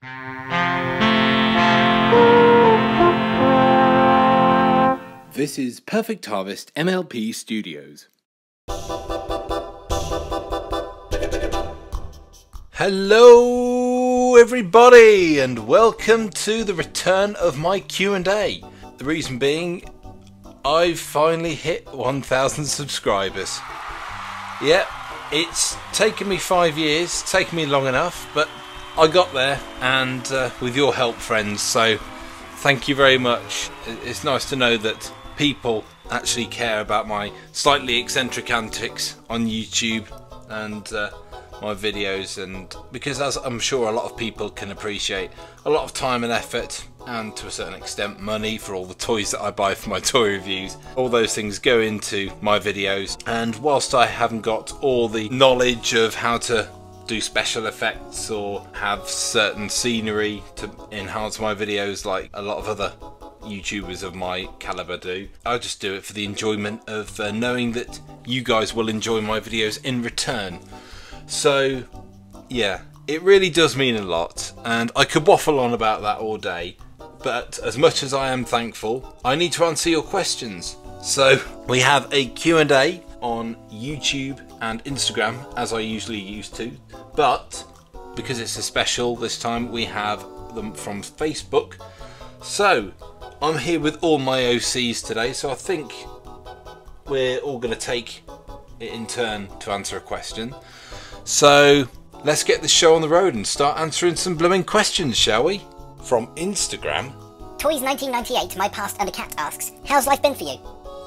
This is Perfect Harvest MLP Studios. Hello everybody and welcome to the return of my Q&A. The reason being, I've finally hit 1,000 subscribers. Yeah, it's taken me 5 years, taken me long enough, but I got there, and with your help, friends, so thank you very much. It's nice to know that people actually care about my slightly eccentric antics on YouTube and my videos, and because, as I'm sure a lot of people can appreciate, a lot of time and effort, and to a certain extent money, for all the toys that I buy for my toy reviews, all those things go into my videos. And whilst I haven't got all the knowledge of how to do special effects or have certain scenery to enhance my videos like a lot of other YouTubers of my caliber do, I just do it for the enjoyment of knowing that you guys will enjoy my videos in return. So yeah, it really does mean a lot, and I could waffle on about that all day, but as much as I am thankful, I need to answer your questions. So we have a Q&A on YouTube and Instagram, as I usually used to, but because it's a special this time, we have them from Facebook. So I'm here with all my OCs today, so I think we're all going to take it in turn to answer a question. So let's get this show on the road and start answering some blooming questions, shall we? From Instagram, Toys1998, My Past and a Cat asks, how's life been for you?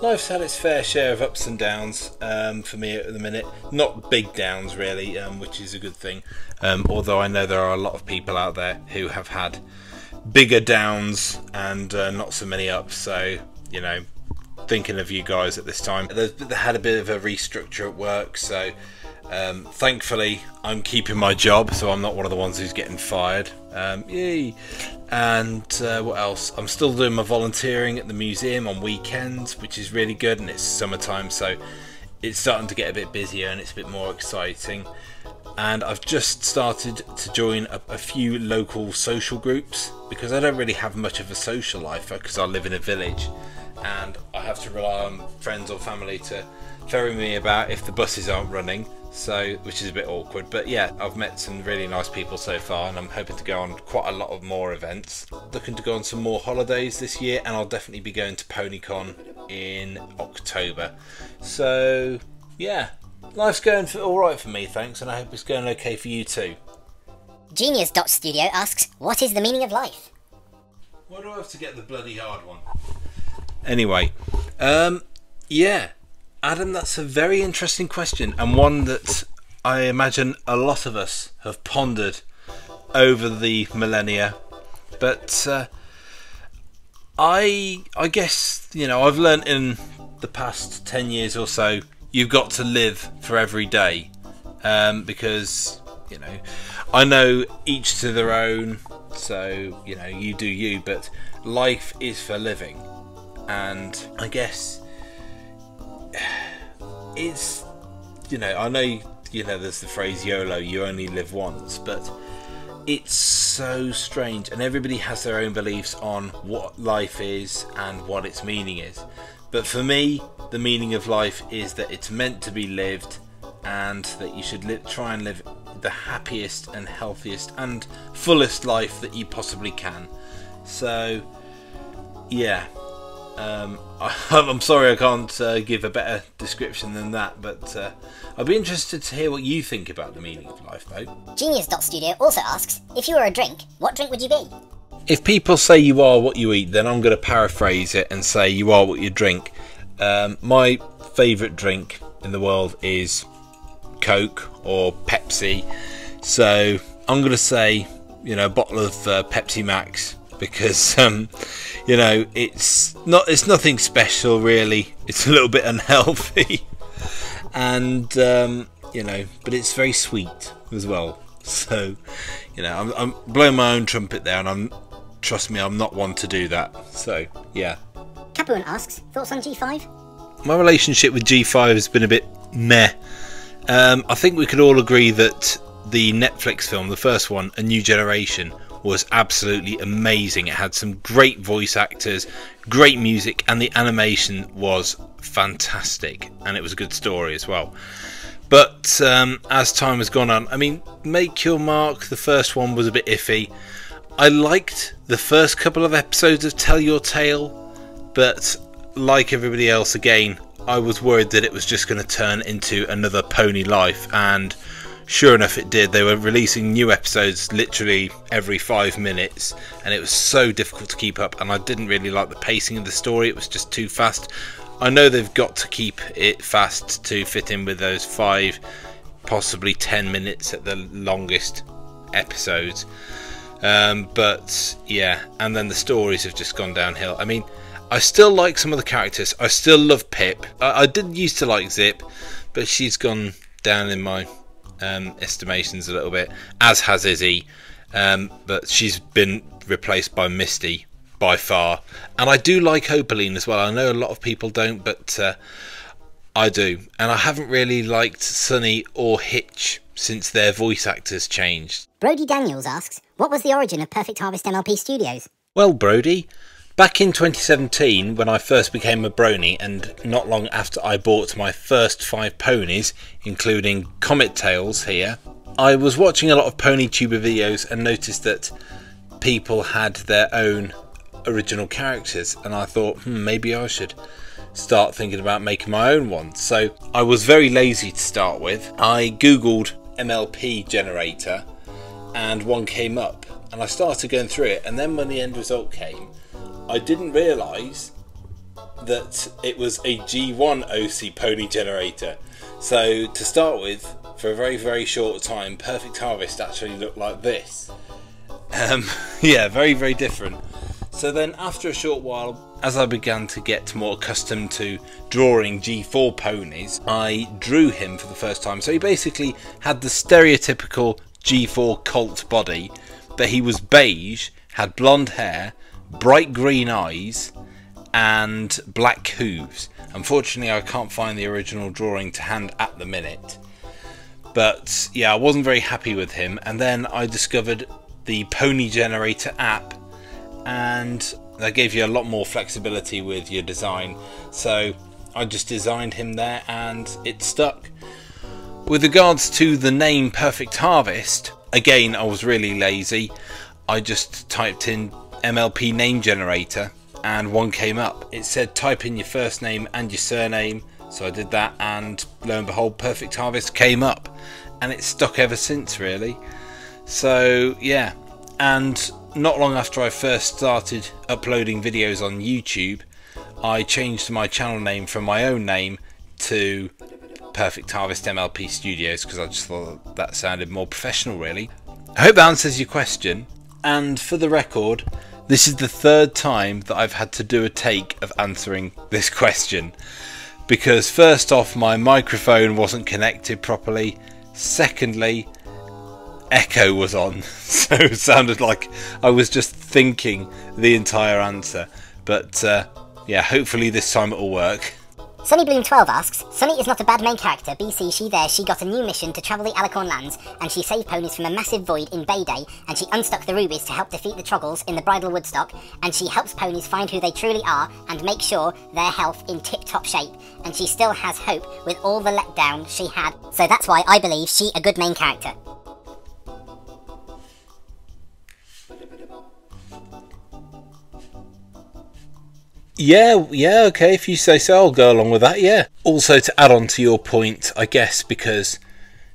life's had its fair share of ups and downs for me at the minute. Not big downs really, which is a good thing. Although I know there are a lot of people out there who have had bigger downs and not so many ups. So, you know, thinking of you guys at this time. They had a bit of a restructure at work, so thankfully I'm keeping my job, so I'm not one of the ones who's getting fired. Yay! And what else? I'm still doing my volunteering at the museum on weekends, which is really good, and it's summertime, so it's starting to get a bit busier and it's a bit more exciting. And I've just started to join a few local social groups, because I don't really have much of a social life because I live in a village and I have to rely on friends or family to ferry me about if the buses aren't running, so which is a bit awkward. But yeah, I've met some really nice people so far, and I'm hoping to go on quite a lot of more events. Looking to go on some more holidays this year, and I'll definitely be going to PonyCon in October. So yeah, life's going alright for me, thanks, and I hope it's going okay for you too. Genius.studio asks, what is the meaning of life? Why do I have to get the bloody hard one? Anyway, yeah, Adam, that's a very interesting question, and one that I imagine a lot of us have pondered over the millennia. But I guess, you know, I've learnt in the past 10 years or so, you've got to live for every day, because, you know, I know each to their own, so, you know, you do you, but life is for living. And I guess it's, you know, I know, you know, there's the phrase YOLO, you only live once, but it's so strange, and everybody has their own beliefs on what life is and what its meaning is. But for me, the meaning of life is that it's meant to be lived, and that you should try and live the happiest and healthiest and fullest life that you possibly can. So yeah, I'm sorry I can't give a better description than that, but I'd be interested to hear what you think about the meaning of life, though. Genius.studio also asks, if you were a drink, what drink would you be? If people say you are what you eat, then I'm going to paraphrase it and say you are what you drink. My favourite drink in the world is Coke or Pepsi, so I'm going to say, you know, a bottle of Pepsi Max, because you know, it's nothing special really. It's a little bit unhealthy, and you know, but it's very sweet as well. So, you know, I'm blowing my own trumpet there, and trust me, I'm not one to do that. So yeah. Capuan asks, thoughts on G5? My relationship with G5 has been a bit meh. I think we could all agree that the Netflix film, the first one, A New Generation, was absolutely amazing. It had some great voice actors, great music, and the animation was fantastic, and it was a good story as well. But as time has gone on, I mean, Make Your Mark, the first one was a bit iffy. I liked the first couple of episodes of Tell Your Tale, but like everybody else, again, I was worried that it was just going to turn into another Pony Life, and sure enough it did. They were releasing new episodes literally every 5 minutes, and it was so difficult to keep up, and I didn't really like the pacing of the story. It was just too fast. I know they've got to keep it fast to fit in with those 5, possibly 10 minutes at the longest episodes, but yeah, and then the stories have just gone downhill. I mean, I still like some of the characters. I still love Pip. I did used to like Zip, but she's gone down in my estimations a little bit, as has Izzy, but she's been replaced by Misty by far. And I do like Opaline as well. I know a lot of people don't, but I do. And I haven't really liked Sunny or Hitch since their voice actors changed. Brody Daniels asks, what was the origin of Perfect Harvest MLP Studios? Well, Brody, back in 2017, when I first became a brony, and not long after I bought my first 5 ponies, including Comet Tails here, I was watching a lot of PonyTuber videos and noticed that people had their own original characters, and I thought, maybe I should start thinking about making my own one. So I was very lazy to start with. I googled MLP generator and one came up, and I started going through it, and then when the end result came, I didn't realise that it was a G1 OC pony generator. So to start with, for a very, very short time, Perfect Harvest actually looked like this. Yeah, very, very different. So then after a short while, as I began to get more accustomed to drawing G4 ponies, I drew him for the first time. So he basically had the stereotypical G4 colt body, but he was beige, had blonde hair, bright green eyes, and black hooves. Unfortunately, I can't find the original drawing to hand at the minute. But yeah, I wasn't very happy with him, and then I discovered the Pony Generator app, and that gave you a lot more flexibility with your design. So I just designed him there and it stuck. With regards to the name Perfect Harvest, again, I was really lazy. I just typed in MLP name generator and one came up. It said type in your first name and your surname, so I did that, and lo and behold, Perfect Harvest came up, and it's stuck ever since, really. So yeah, and not long after I first started uploading videos on YouTube, I changed my channel name from my own name to Perfect Harvest MLP Studios, because I just thought that sounded more professional, really. I hope that answers your question, and for the record, this is the 3rd time that I've had to do a take of answering this question, because first off, my microphone wasn't connected properly. Secondly, echo was on, so it sounded like I was just thinking the entire answer. But yeah, hopefully this time it'll work. SunnyBloom12 asks, Sunny is not a bad main character, BC she there, she got a new mission to travel the Alicorn lands, and she saved ponies from a massive void in Bay Day, and she unstuck the rubies to help defeat the Troggles in the Bridal Woodstock, and she helps ponies find who they truly are, and make sure their health in tip-top shape, and she still has hope with all the letdown she had, so that's why I believe she a good main character. Yeah, okay, if you say so, I'll go along with that, yeah. Also, to add on to your point, I guess, because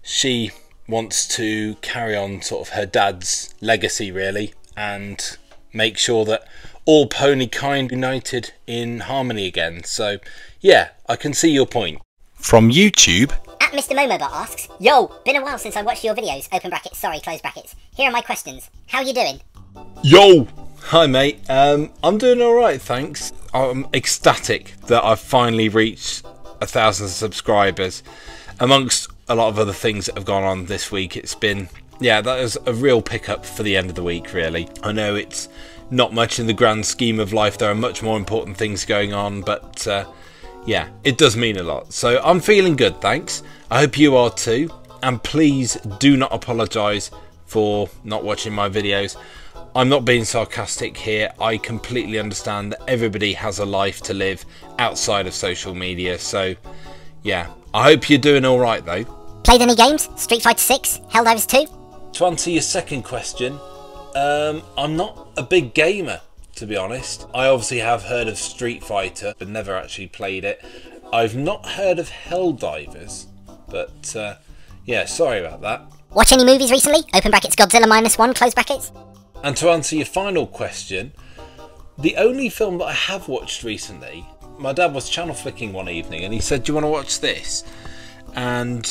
she wants to carry on sort of her dad's legacy, really, and make sure that all pony kind united in harmony again. So, yeah, I can see your point. From YouTube, At Mr. Momobot asks, Yo, been a while since I watched your videos, open brackets, sorry, close brackets. Here are my questions. How you doing? Yo! Hi mate, I'm doing alright, thanks. I'm ecstatic that I've finally reached 1,000 subscribers. Amongst a lot of other things that have gone on this week, it's been, yeah, that is a real pickup for the end of the week, really. I know it's not much in the grand scheme of life, there are much more important things going on, but yeah, it does mean a lot. So I'm feeling good, thanks. I hope you are too, and please do not apologise for not watching my videos. I'm not being sarcastic here. I completely understand that everybody has a life to live outside of social media. So, yeah, I hope you're doing all right though. Played any games? Street Fighter 6? Helldivers 2? To answer your second question, I'm not a big gamer, to be honest. I obviously have heard of Street Fighter, but never actually played it. I've not heard of Helldivers, but yeah, sorry about that. Watch any movies recently? Open brackets Godzilla -1, close brackets. And to answer your final question, the only film that I have watched recently, my dad was channel flicking one evening and he said, "Do you want to watch this?" And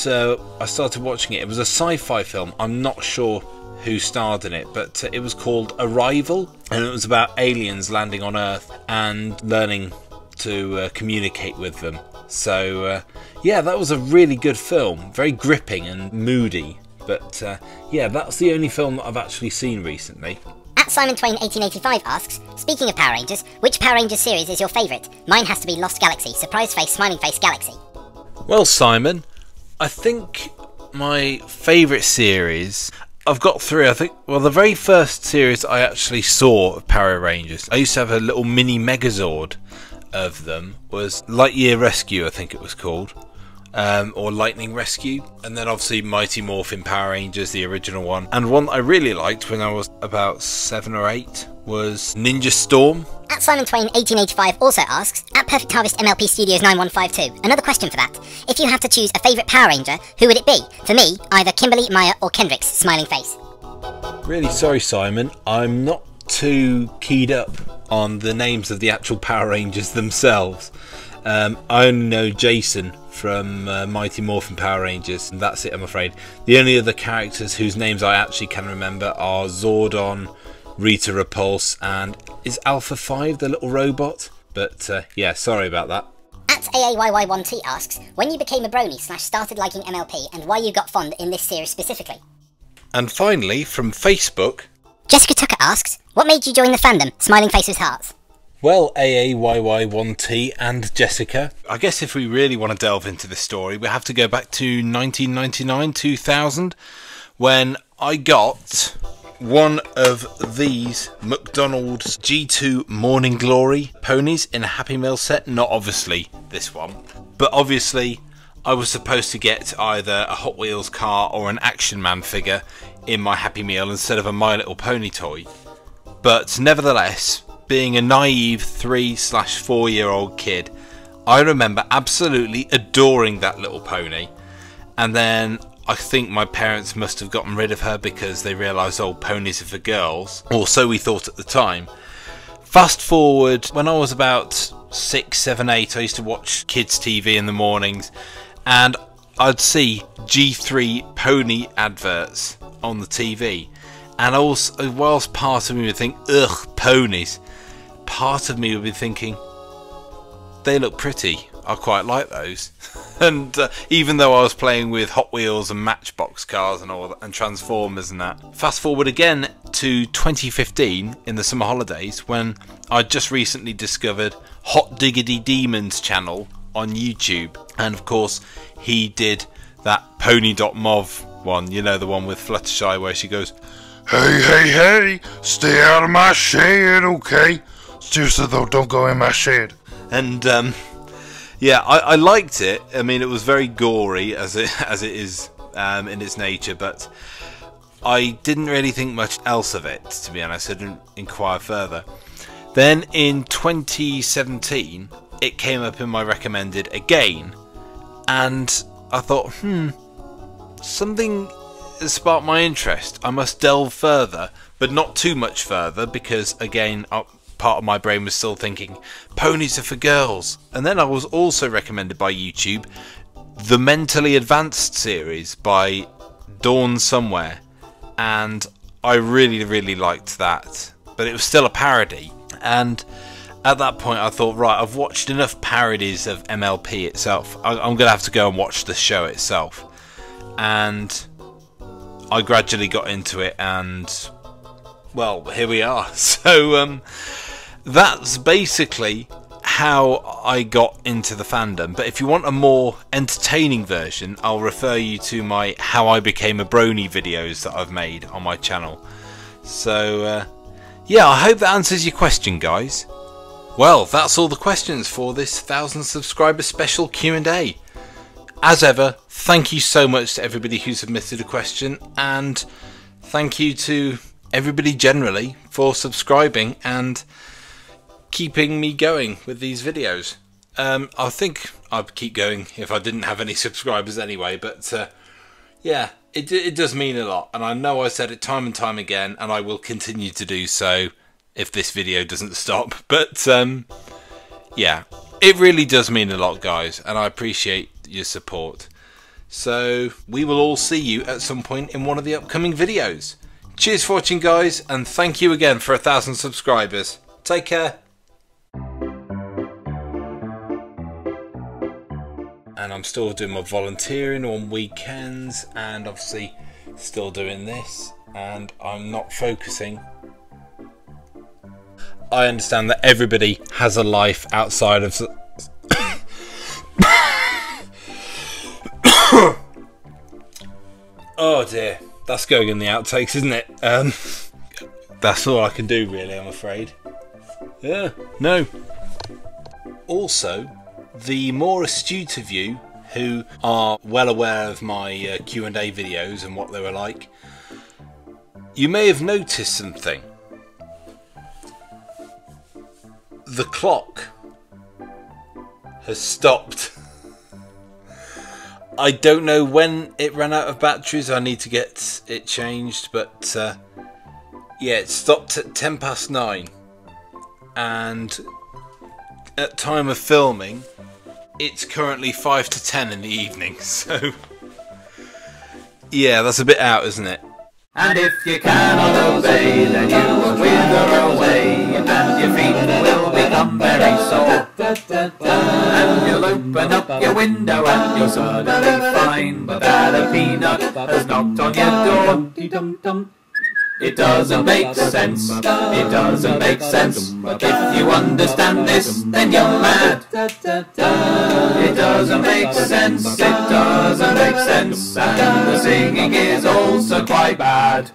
I started watching it. It was a sci-fi film. I'm not sure who starred in it, but it was called Arrival, and it was about aliens landing on Earth and learning to communicate with them. So yeah, that was a really good film, very gripping and moody. But yeah, that's the only film that I've actually seen recently. At Simon Twain 1885 asks, speaking of Power Rangers, which Power Rangers series is your favourite? Mine has to be Lost Galaxy, Surprise Face, Smiling Face Galaxy. Well, Simon, I think my favourite series, I've got three. I think, well, the very first series I actually saw of Power Rangers, I used to have a little mini Megazord of them, was Lightyear Rescue, I think it was called, or Lightning Rescue, and then obviously Mighty Morphin Power Rangers, the original one. And one I really liked when I was about 7 or 8 was Ninja Storm. At Simon Twain 1885 also asks, at Perfect Harvest MLP Studios 9152, another question for that. If you have to choose a favourite Power Ranger, who would it be? For me, either Kimberly, Maya or Kendrick's Smiling Face. Really sorry, Simon, I'm not too keyed up on the names of the actual Power Rangers themselves. I only know Jason from Mighty Morphin Power Rangers, and that's it, I'm afraid. The only other characters whose names I actually can remember are Zordon, Rita Repulse, and is Alpha 5 the little robot? But yeah, sorry about that. At AAYY1T asks, when you became a brony / started liking MLP and why you got fond in this series specifically. And finally, from Facebook, Jessica Tucker asks, what made you join the fandom, Smiling Face with Hearts? well, AAYY1T and Jessica, I guess if we really want to delve into this story, we have to go back to 1999-2000, when I got one of these McDonald's G2 Morning Glory ponies in a Happy Meal set. Not obviously this one, but obviously I was supposed to get either a Hot Wheels car or an Action Man figure in my Happy Meal instead of a My Little Pony toy. But nevertheless, being a naive 3/4 year old kid, I remember absolutely adoring that little pony. And then I think my parents must have gotten rid of her because they realised, oh, ponies are for girls, or so we thought at the time. Fast forward, when I was about 6, 7, 8, I used to watch kids TV in the mornings, and I'd see G3 pony adverts on the TV. And also, whilst part of me would think, ugh, ponies, part of me would be thinking, they look pretty, I quite like those. And even though I was playing with Hot Wheels and Matchbox cars and all that, and Transformers and that. Fast forward again to 2015 in the summer holidays, when I just recently discovered Hot Diggity Demon's channel on YouTube. And of course, he did that Pony.mov one, you know, the one with Fluttershy where she goes, Hey, hey, hey, stay out of my shed, okay? Seriously though, don't go in my shed. and yeah, I liked it. I mean, it was very gory as it is in its nature, but I didn't really think much else of it, to be honest. I didn't inquire further. Then in 2017, it came up in my recommended again, and I thought, something sparked my interest. I must delve further, but not too much further, because again, part of my brain was still thinking ponies are for girls. And then I was also recommended by YouTube the Mentally Advanced series by Dawn Somewhere, and I really liked that, but it was still a parody. And at that point I thought, right, I've watched enough parodies of MLP itself, I'm gonna have to go and watch the show itself. And I gradually got into it, and well, here we are. So that's basically how I got into the fandom. But if you want a more entertaining version, I'll refer you to my How I Became a Brony videos that I've made on my channel. So Yeah, I hope that answers your question, guys. Well, that's all the questions for this 1,000 subscriber special Q&A. As ever, thank you so much to everybody who submitted a question, and thank you to everybody generally for subscribing and keeping me going with these videos. I think I'd keep going if I didn't have any subscribers anyway, but yeah, it does mean a lot, and I know I said it time and time again, and I will continue to do so if this video doesn't stop. But yeah, it really does mean a lot, guys, and I appreciate your support. So we will all see you at some point in one of the upcoming videos. Cheers for watching, guys, and thank you again for 1,000 subscribers. Take care. And I'm still doing my volunteering on weekends, and obviously still doing this, and I'm not focusing. I understand that everybody has a life outside of oh dear, that's going in the outtakes, isn't it? That's all I can do, really, I'm afraid. Yeah, no. Also, the more astute of you who are well aware of my Q&A videos and what they were like, you may have noticed something. The clock has stopped. I don't know when it ran out of batteries. I need to get it changed, but yeah, it stopped at 9:10, and at time of filming it's currently 5 to 10 in the evening, so yeah, that's a bit out, isn't it? And if you cannot obey, then you will wither away, and your feet will become very sore. And you'll open up your window and you'll suddenly find that a peanut has knocked on your door. It doesn't make sense, it doesn't make sense. If you understand this, then you're mad. It doesn't make sense, it doesn't make sense. And the singing is also quite bad.